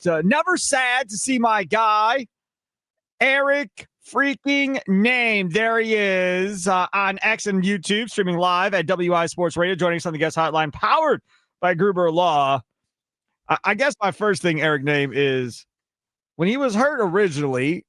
Never sad to see my guy, Eric freaking Nehm. There he is on X and YouTube, streaming live at WI Sports Radio, joining us on the guest hotline, powered by Gruber Law. I guess my first thing, Eric Nehm, is when he was hurt originally,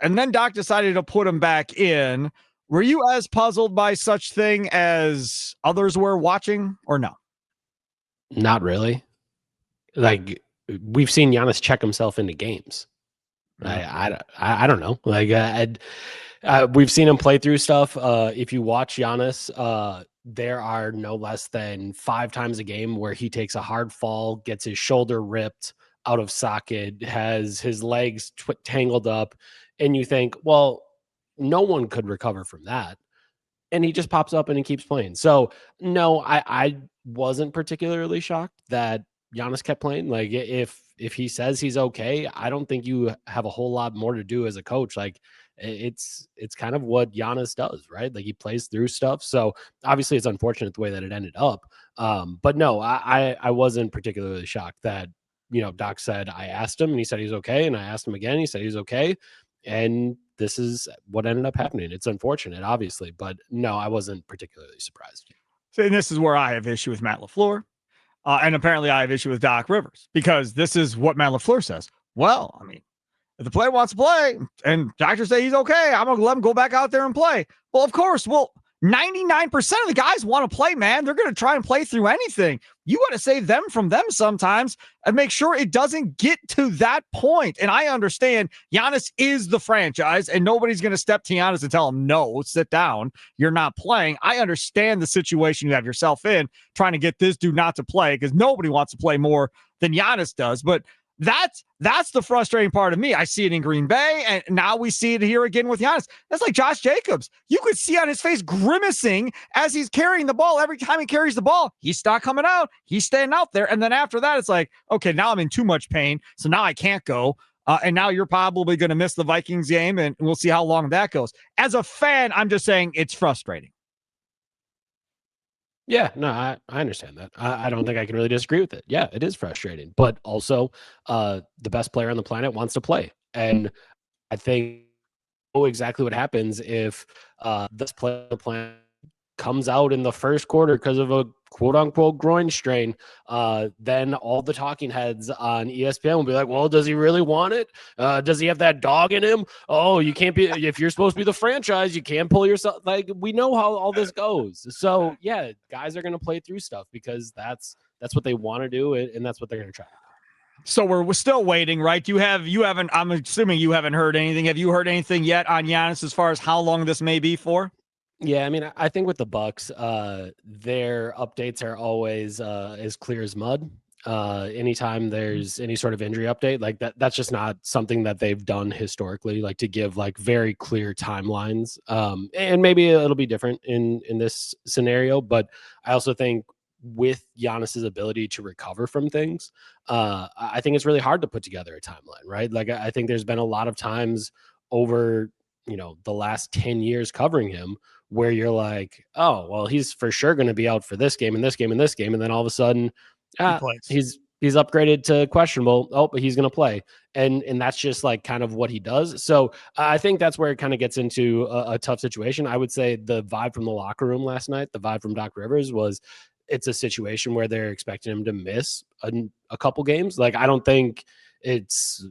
and then Doc decided to put him back in, were you as puzzled by such thing as others were watching, or no? Not really. Like, we've seen Giannis check himself into games. I don't know. Like, we've seen him play through stuff. If you watch Giannis, there are no less than 5 times a game where he takes a hard fall, gets his shoulder ripped out of socket, has his legs tangled up, and you think, well, no one could recover from that. And he just pops up and he keeps playing. So no, I wasn't particularly shocked that Giannis kept playing. Like, if he says he's okay, I don't think you have a whole lot more to do as a coach. Like, it's kind of what Giannis does, right? Like, he plays through stuff. So obviously it's unfortunate the way that it ended up. But no, I wasn't particularly shocked that, Doc said, I asked him and he said he's okay. And I asked him again, he said he's okay. And this is what ended up happening. It's unfortunate, obviously, but no, I wasn't particularly surprised. So, and this is where I have issue with Matt LaFleur. And apparently I have issue with Doc Rivers, because this is what Matt LaFleur says. Well, I mean, if the player wants to play and doctors say he's okay, I'm going to let him go back out there and play. Well, of course. Well, 99% of the guys want to play, man. They're going to try and play through anything. You got to save them from them sometimes and make sure it doesn't get to that point. And I understand Giannis is the franchise and nobody's going to step to Giannis and tell him, no, sit down. You're not playing. I understand the situation you have yourself in, trying to get this dude not to play, because nobody wants to play more than Giannis does. But that's the frustrating part of me. I see it in Green Bay, and now we see it here again with Giannis. That's like Josh Jacobs. You could see on his face grimacing as he's carrying the ball. Every time he carries the ball, he's not coming out. He's staying out there. And then after that, it's like, okay, now I'm in too much pain, so now I can't go. And now you're probably going to miss the Vikings game, and we'll see how long that goes. As a fan, I'm just saying it's frustrating. Yeah, no, I understand that. I don't think I can really disagree with it. Yeah, it is frustrating, but also the best player on the planet wants to play. And I think exactly what happens if this player on the planet comes out in the first quarter because of a quote unquote groin strain, then all the talking heads on ESPN will be like, well, does he really want it? Does he have that dog in him? Oh, you can't be, if you're supposed to be the franchise, you can't pull yourself. Like, we know how all this goes. So yeah, guys are going to play through stuff because that's what they want to do. And that's what they're going to try. So we're still waiting, right? You haven't, I'm assuming you haven't heard anything. Have you heard anything yet on Giannis as far as how long this may be for? Yeah, I mean, I think with the Bucks, their updates are always as clear as mud. Anytime there's any sort of injury update, like that's just not something that they've done historically, like to give like very clear timelines. And maybe it'll be different in this scenario, but I also think with Giannis's ability to recover from things, I think it's really hard to put together a timeline, right? Like, I think there's been a lot of times over, the last 10 years covering him where you're like, oh, well, he's for sure going to be out for this game and this game and this game. And then all of a sudden he's upgraded to questionable. Oh, but he's going to play. And that's just like kind of what he does. So I think that's where it kind of gets into a tough situation. I would say the vibe from the locker room last night, the vibe from Doc Rivers was it's a situation where they're expecting him to miss a couple games. Like, I don't think it's,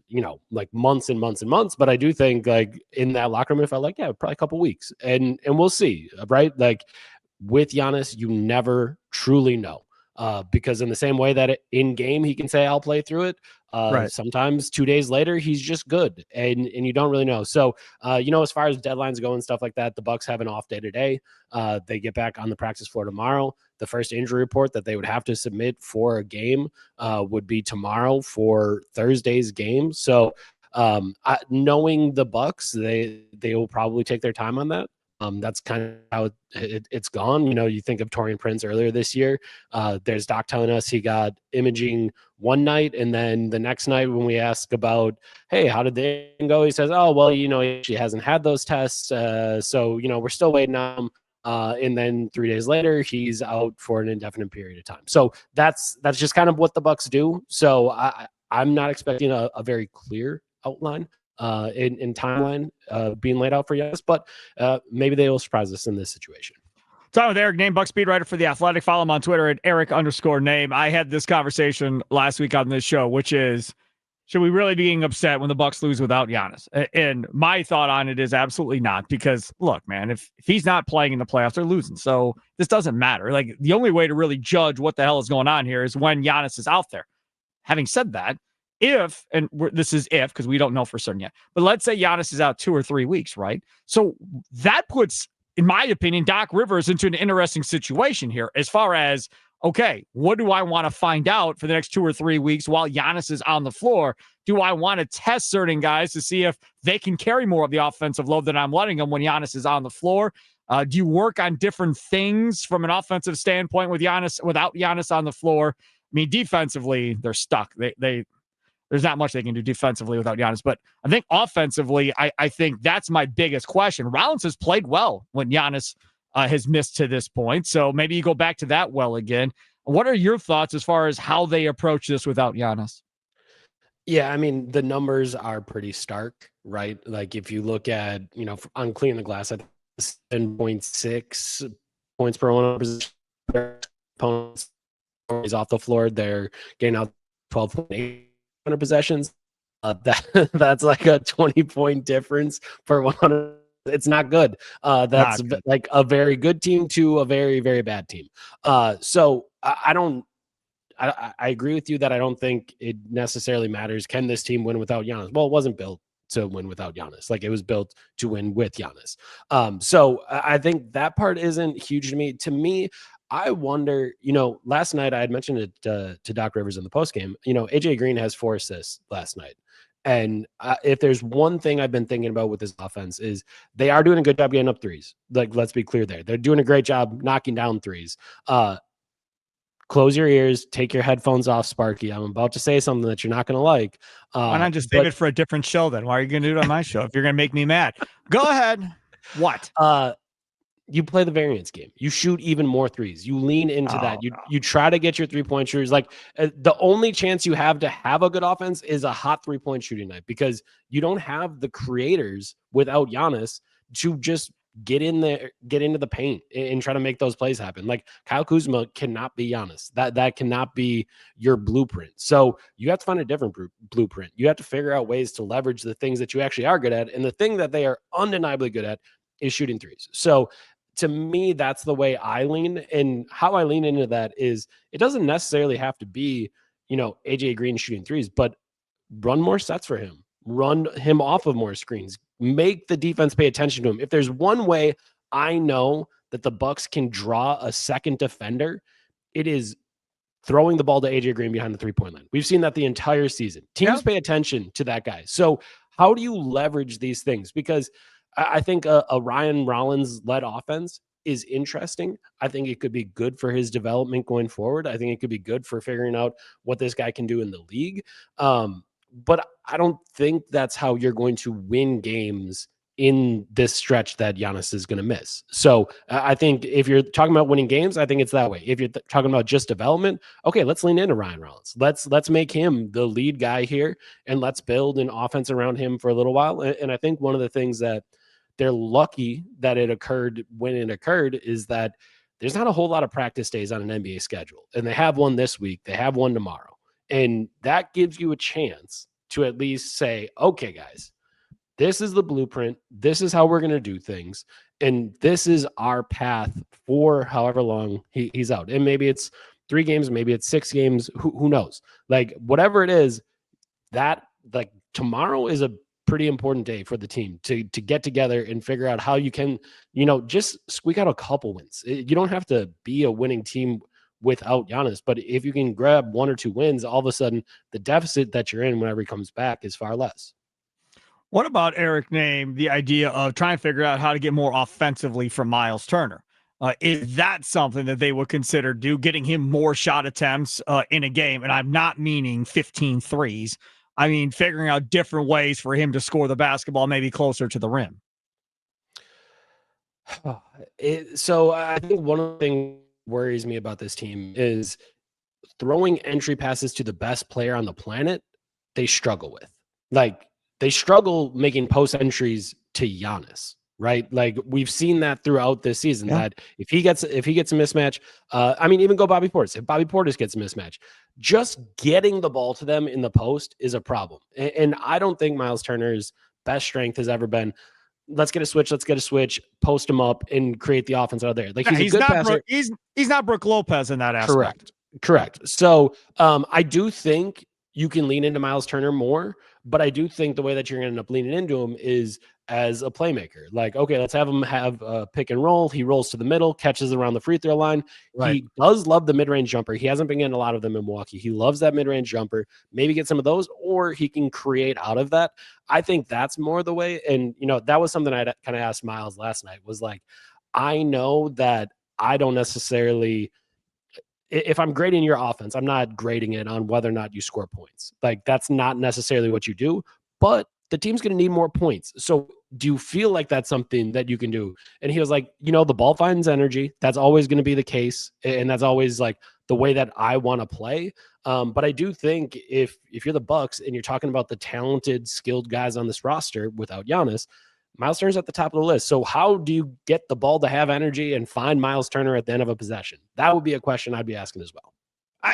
like months and months and months, but I do think like in that locker room, it felt like, yeah, probably a couple weeks and we'll see. Right. Like with Giannis, you never truly know. Because in the same way that in game, he can say, I'll play through it. Right. Sometimes 2 days later, he's just good and you don't really know. So, as far as deadlines go and stuff like that, the Bucks have an off day today. They get back on the practice floor tomorrow. The first injury report that they would have to submit for a game would be tomorrow for Thursday's game. So knowing the Bucks, they will probably take their time on that. That's kind of how it's gone. You think of Taurean Prince earlier this year. There's Doc telling us he got imaging one night, and then the next night when we ask about, hey, how did they go? He says, oh, well, she hasn't had those tests. So, we're still waiting on him. And then 3 days later, he's out for an indefinite period of time. So that's just kind of what the Bucks do. So I'm not expecting a very clear outline in timeline being laid out for Giannis, but maybe they will surprise us in this situation. Talking with Eric Nehm, Buck speed writer for The Athletic. Follow him on Twitter at Eric_Nehm. I had this conversation last week on this show, which is, should we really be getting upset when the Bucks lose without Giannis? And my thought on it is absolutely not, because look, man, if he's not playing in the playoffs, they're losing. So this doesn't matter. Like, the only way to really judge what the hell is going on here is when Giannis is out there. Having said that, if, and this is if, because we don't know for certain yet, but let's say Giannis is out 2 or 3 weeks, right? So that puts, in my opinion, Doc Rivers into an interesting situation here as far as, okay, what do I want to find out for the next 2 or 3 weeks while Giannis is on the floor? Do I want to test certain guys to see if they can carry more of the offensive load than I'm letting them when Giannis is on the floor? Do you work on different things from an offensive standpoint with Giannis, without Giannis on the floor? I mean, defensively, they're stuck. There's not much they can do defensively without Giannis. But I think offensively, I think that's my biggest question. Rollins has played well when Giannis has missed to this point. So maybe you go back to that well again. What are your thoughts as far as how they approach this without Giannis? Yeah, I mean, the numbers are pretty stark, right? Like, if you look at, on cleaning the glass, I think 10.6 points per 100 position. Opponents is off the floor. They're getting out 12.8 possessions. That's like a 20-point difference per 100. It's not good. That's good. Like a very good team to a very, very bad team. So I don't. I agree with you that I don't think it necessarily matters. Can this team win without Giannis? Well, it wasn't built to win without Giannis. Like, it was built to win with Giannis. So I think that part isn't huge to me. To me, I wonder, last night I had mentioned it to Doc Rivers in the postgame. AJ Green has 4 assists last night. And if there's one thing I've been thinking about with this offense, is they are doing a good job getting up threes. Like, let's be clear there. They're doing a great job knocking down threes. Close your ears, take your headphones off, Sparky. I'm about to say something that you're not going to like. Why not just save it for a different show then? Why are you going to do it on my show if you're going to make me mad? Go ahead. What? You play the variance game. You shoot even more threes. You lean into that. You try to get your 3-point shooters. Like, the only chance you have to have a good offense is a hot 3-point shooting night, because you don't have the creators without Giannis to just get in there, get into the paint and try to make those plays happen. Like, Kyle Kuzma cannot be Giannis. That cannot be your blueprint. So you have to find a different blueprint. You have to figure out ways to leverage the things that you actually are good at. And the thing that they are undeniably good at is shooting threes. So to me, that's the way I lean. And how I lean into that is, it doesn't necessarily have to be, AJ Green shooting threes, but run more sets for him. Run him off of more screens. Make the defense pay attention to him. If there's one way I know that the Bucks can draw a second defender, it is throwing the ball to AJ Green behind the 3-point line. We've seen that the entire season. Teams pay attention to that guy. So how do you leverage these things? Because I think a Ryan Rollins-led offense is interesting. I think it could be good for his development going forward. I think it could be good for figuring out what this guy can do in the league. But I don't think that's how you're going to win games in this stretch that Giannis is going to miss. So I think if you're talking about winning games, I think it's that way. If you're talking about just development, okay, let's lean into Ryan Rollins. Let's make him the lead guy here, and let's build an offense around him for a little while. And I think one of the things that they're lucky that it occurred when it occurred is that there's not a whole lot of practice days on an NBA schedule. And they have one this week. They have one tomorrow. And that gives you a chance to at least say, okay, guys, this is the blueprint. This is how we're going to do things. And this is our path for however long he's out. And maybe it's 3 games, maybe it's 6 games. Who knows? Like, whatever it is, that, like, tomorrow is a pretty important day for the team to get together and figure out how you can, just squeak out a couple wins. You don't have to be a winning team without Giannis, but if you can grab 1 or 2 wins, all of a sudden the deficit that you're in whenever he comes back is far less. What about Eric Nehm, the idea of trying to figure out how to get more offensively from Miles Turner? Is that something that they would consider getting him more shot attempts in a game? And I'm not meaning 15 threes. I mean, figuring out different ways for him to score the basketball, maybe closer to the rim. So I think one of the things that worries me about this team is throwing entry passes to the best player on the planet they struggle with. Like they struggle making post entries to Giannis, right? Like we've seen that throughout this season. Yeah. That if he gets a mismatch, I mean, even go Bobby Portis. If Bobby Portis gets a mismatch, just getting the ball to them in the post is a problem. And I don't think Miles Turner's best strength has ever been let's get a switch, post him up, and create the offense out there. Like Yeah, he's a good passer. He's not Brooke Lopez in that aspect. Correct. So I do think you can lean into Miles Turner more, but I do think the way that you're going to end up leaning into him is as a playmaker. Like, okay, let's have him have a pick and roll. He rolls to the middle, catches around the free throw line. Right. He does love the mid-range jumper. He hasn't been getting a lot of them in Milwaukee. He loves that mid-range jumper. Maybe get some of those, or he can create out of that. I think that's more the way. And, that was something I kind of asked Miles last night was like, I know that I don't necessarily – if I'm grading your offense, I'm not grading it on whether or not you score points. Like that's not necessarily what you do, but the team's going to need more points. So do you feel like that's something that you can do? And he was like, the ball finds energy. That's always going to be the case. And that's always like the way that I want to play. But I do think if you're the Bucks and you're talking about the talented, skilled guys on this roster without Giannis, Miles Turner's at the top of the list. So how do you get the ball to have energy and find Miles Turner at the end of a possession? That would be a question I'd be asking as well.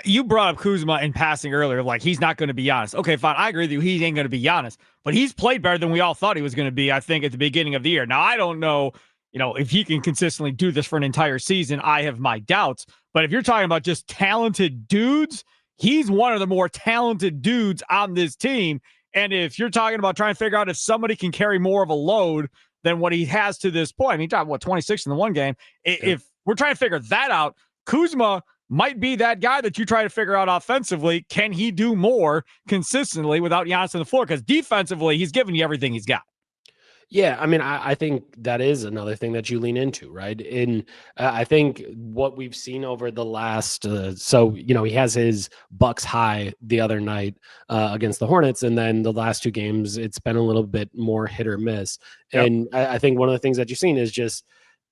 You brought up Kuzma in passing earlier, like he's not going to be Giannis. Okay, fine. I agree with you. He ain't going to be Giannis, but he's played better than we all thought he was going to be, I think, at the beginning of the year. Now, I don't know, if he can consistently do this for an entire season. I have my doubts. But if you're talking about just talented dudes, he's one of the more talented dudes on this team. And if you're talking about trying to figure out if somebody can carry more of a load than what he has to this point, I mean, he got 26 in the one game. If we're trying to figure that out, Kuzma might be that guy that you try to figure out offensively. Can he do more consistently without Giannis on the floor? Because defensively, he's giving you everything he's got. Yeah, I mean, I think that is another thing that you lean into, right? And I think what we've seen over the last, he has his Bucks high the other night against the Hornets, and then the last two games, it's been a little bit more hit or miss. Yep. And I think one of the things that you've seen is just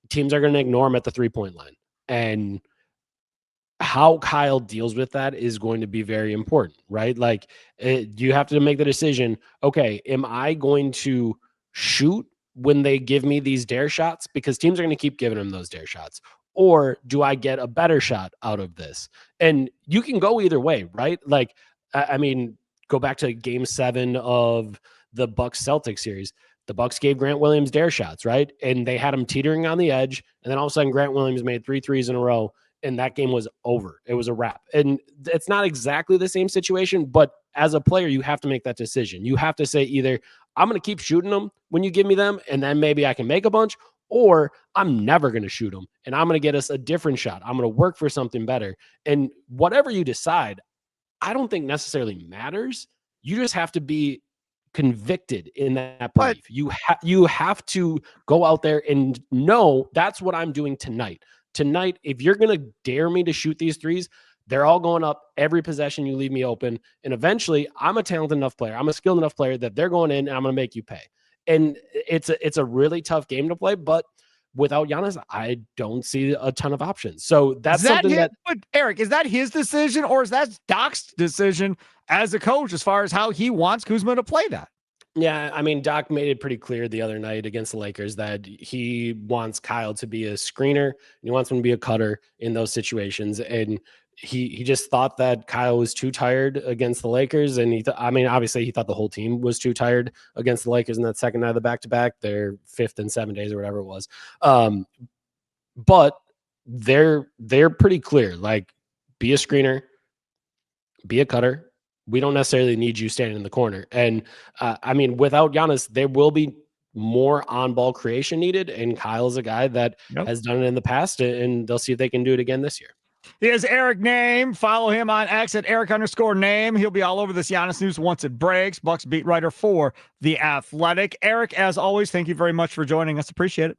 teams are going to ignore him at the 3-point line, and how Kyle deals with that is going to be very important, right? Like you have to make the decision. Okay, am I going to shoot when they give me these dare shots, because teams are going to keep giving them those dare shots, or do I get a better shot out of this? And you can go either way, right? Like, I mean, go back to game 7 of the Bucks Celtics series. The Bucks gave Grant Williams dare shots, right? And they had him teetering on the edge. And then all of a sudden Grant Williams made 3 threes in a row, and that game was over. It was a wrap. And it's not exactly the same situation, but as a player, you have to make that decision. You have to say either I'm going to keep shooting them when you give me them, and then maybe I can make a bunch, or I'm never going to shoot them, and I'm going to get us a different shot. I'm going to work for something better. And whatever you decide, I don't think necessarily matters. You just have to be convicted in that belief. You have to go out there and know that's what I'm doing tonight. Tonight, if you're going to dare me to shoot these threes, they're all going up every possession you leave me open. And eventually, I'm a talented enough player. I'm a skilled enough player that they're going in and I'm going to make you pay. And it's a really tough game to play, but without Giannis, I don't see a ton of options. So that's something that. But Eric, is that his decision, or is that Doc's decision as a coach as far as how he wants Kuzma to play that? Yeah, I mean, Doc made it pretty clear the other night against the Lakers that he wants Kyle to be a screener and he wants him to be a cutter in those situations. And he just thought that Kyle was too tired against the Lakers. And obviously he thought the whole team was too tired against the Lakers in that second night of the back-to-back, their 5th in 7 days or whatever it was. But they're pretty clear, like, be a screener, be a cutter. We don't necessarily need you standing in the corner. And without Giannis, there will be more on-ball creation needed. And Kyle's a guy that has done it in the past, and they'll see if they can do it again this year. He is Eric Nehm. Follow him on X at Eric_Nehm. He'll be all over this Giannis news once it breaks. Bucks beat writer for The Athletic. Eric, as always, thank you very much for joining us. Appreciate it.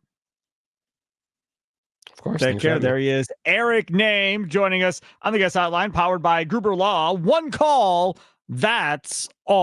Of course. Take care. There he is. Eric Nehm joining us on the guest hotline, powered by Gruber Law. One call. That's all.